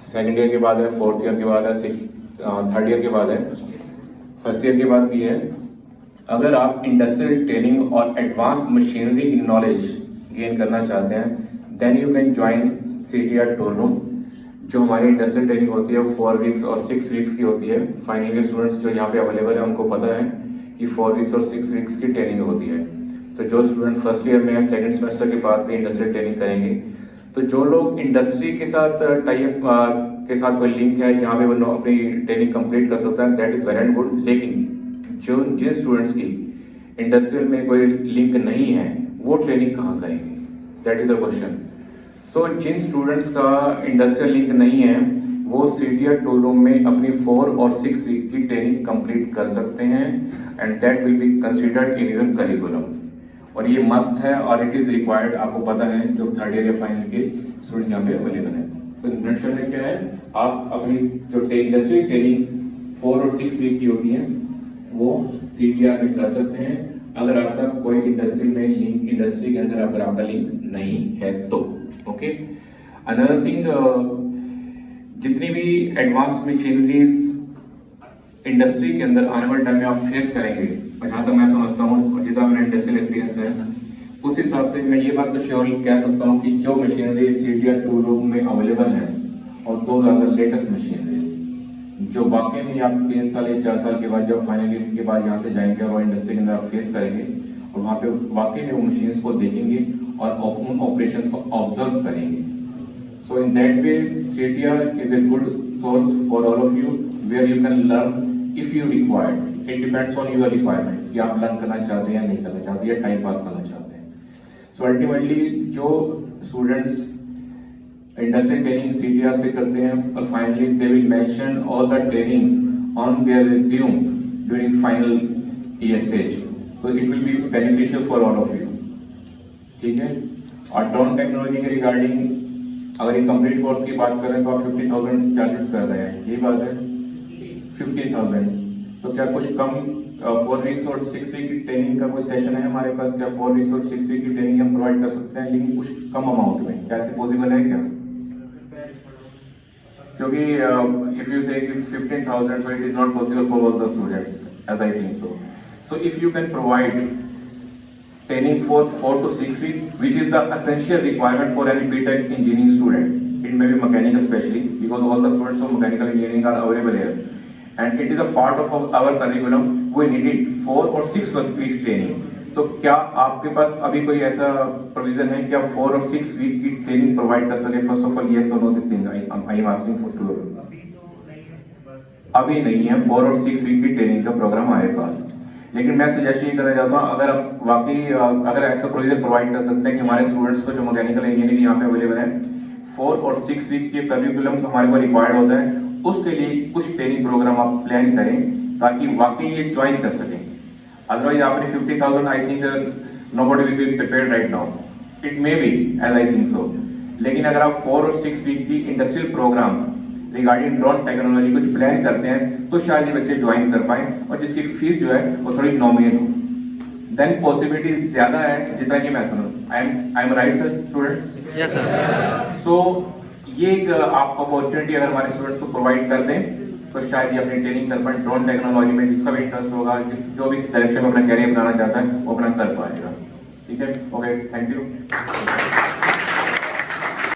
Second year के बाद है, फोर्थ ईयर के बाद है, थर्ड ईयर के बाद है, फर्स्ट ईयर के बाद भी है। अगर आप इंडस्ट्रियल ट्रेनिंग और एडवांस मशीनरी की नॉलेज गेन करना चाहते हैं then you can join CDR tool room. जो हमारी इंडस्ट्रियल ट्रेनिंग होती है वो 4 वीक्स और 6 वीक्स की होती है। फाइनल ईयर स्टूडेंट्स जो यहाँ पे अवेलेबल है उनको पता है कि 4 वीक्स और 6 वीक्स की ट्रेनिंग होती है। तो जो स्टूडेंट फर्स्ट ईयर में या सेकेंड सेमेस्टर के बाद भी इंडस्ट्रियल ट्रेनिंग करेंगे, तो जो लोग इंडस्ट्री के साथ टाइप के साथ कोई लिंक है जहाँ पे वो अपनी ट्रेनिंग कंप्लीट कर सकता है, दैट इज़ वेरी गुड। लेकिन जिन स्टूडेंट्स की इंडस्ट्रियल में कोई लिंक नहीं है वो ट्रेनिंग कहाँ करेंगे, that is a question. So जिन स्टूडेंट्स का इंडस्ट्रियल लिंक नहीं है वो CDR टूल रूम में अपनी 4 और 6 वीक की ट्रेनिंग कंप्लीट कर सकते हैं and that will be considered in your curriculum. और ये मस्ट है और इट इज़ रिक्वायर्ड, आपको पता है जो थर्ड ईयर या फाइनल के स्टूडेंट यहाँ पे अवेलेबल है। तो इंट्रोडक्शन में क्या है, आप अपनी जो इंडस्ट्रियल ट्रेनिंग्स 4 और 6 वीक की होती हैं वो CDR में कर सकते हैं अगर आपका कोई इंडस्ट्री में लिंक, इंडस्ट्री के अंदर अगर आपका लिंक नहीं है तो। ओके, अनदर थिंग, जितनी भी एडवांस मशीनरीज इंडस्ट्री के अंदर आने वाले टाइम में आप फेस करेंगे, और जहाँ तक मैं समझता हूँ और जितना मेरा इंडस्ट्रियल एक्सपीरियंस है उस हिसाब से मैं ये बात तो श्योर कह सकता हूँ कि जो मशीनरी CDR टूल रूम में अवेलेबल है और दो ज़्यादा लेटेस्ट मशीनरीज जो वाकई में आप 3 साल या 4 साल के बाद जब फाइनल ईयर के बाद यहाँ से जाएंगे और इंडस्ट्री के अंदर आप फेस करेंगे और वहाँ पे वाकई में वो मशीन्स को देखेंगे और उन ऑपरेशंस को ऑब्जर्व करेंगे। So in that way CDR is a good source for all of you where you can learn if you required. It depends on your requirement कि आप लर्न करना चाहते हैं या नहीं करना चाहते या टाइम पास करना चाहते हैं। सो अल्टीमेटली जो स्टूडेंट्स इंडस्ट्रियल ट्रेनिंग CDR से करते हैं और finally they will mention all the trainings on their resume during final year stage, so it will be beneficial for all of you. ठीक है, और ड्रोन टेक्नोलॉजी के regarding अगर ये कंप्लीट कोर्स की बात करें तो आप 50,000 चार्जेस कर रहे हैं, यही बात है 50,000। तो क्या कुछ कम 4 वीक्स और 6 वीक की ट्रेनिंग का कोई सेशन है हमारे पास? क्या 4 वीक्स और 6 वीक की ट्रेनिंग हम प्रोवाइड कर सकते हैं लेकिन कुछ कम अमाउंट में? क्या ऐसे पॉसिबल है क्या? क्योंकि इफ यू से 15,000 so it is not possible for all the students as I think so. So if you can provide training for 4 to 6 weeks which is the essential requirement for any BTech engineering student, it may be mechanical especially because all the students of mechanical engineering are available here and it is a part of our curriculum, we needed 4 or 6 weeks training. तो क्या आपके पास अभी कोई ऐसा provision है कि आप 4 और 6 वीक की ट्रेनिंग प्रोवाइड कर सके? फर्स्ट ऑफ ऑल यस और no this thing I am asking for sure. अभी नहीं है 4 और 6 वीक की ट्रेनिंग का प्रोग्राम हमारे पास, लेकिन मैं सजेस्ट ये करना चाहता हूँ अगर आप वाकई अगर ऐसा प्रोविजन प्रोवाइड कर सकते हैं कि हमारे स्टूडेंट्स को जो मैकेनिकल इंजीनियरिंग यहाँ पे अवेलेबल है 4 और 6 वीक के करिकुलम हमारे को रिक्वायर्ड होता है, उसके लिए कुछ ट्रेनिंग प्रोग्राम आप प्लान करें ताकि वाकई ये ज्वाइन कर सकें। Otherwise, आपने 50,000 I think nobody will be prepared right now. It may be as I think so. लेकिन अगर आप 4 और 6 वीक की industrial programme regarding drone technology कुछ प्लान करते हैं तो शायद ये बच्चे ज्वाइन कर पाएं और जिसकी फीस जो है वो थोड़ी नॉमिनल हो, देन पॉसिबिलिटी ज्यादा है जितना कि मैं समझ। I am right sir student? Yes sir. So ये एक आप अपॉर्चुनिटी अगर हमारे स्टूडेंट्स को प्रोवाइड कर दें तो शायद ये अपनी ट्रेनिंग कर पाए ड्रोन टेक्नोलॉजी में, जिसका भी इंटरेस्ट होगा, जो भी इस डायरेक्शन में अपना कैरियर बनाना चाहता है वो अपना कर पाएगा। ठीक है, ओके, थैंक यू।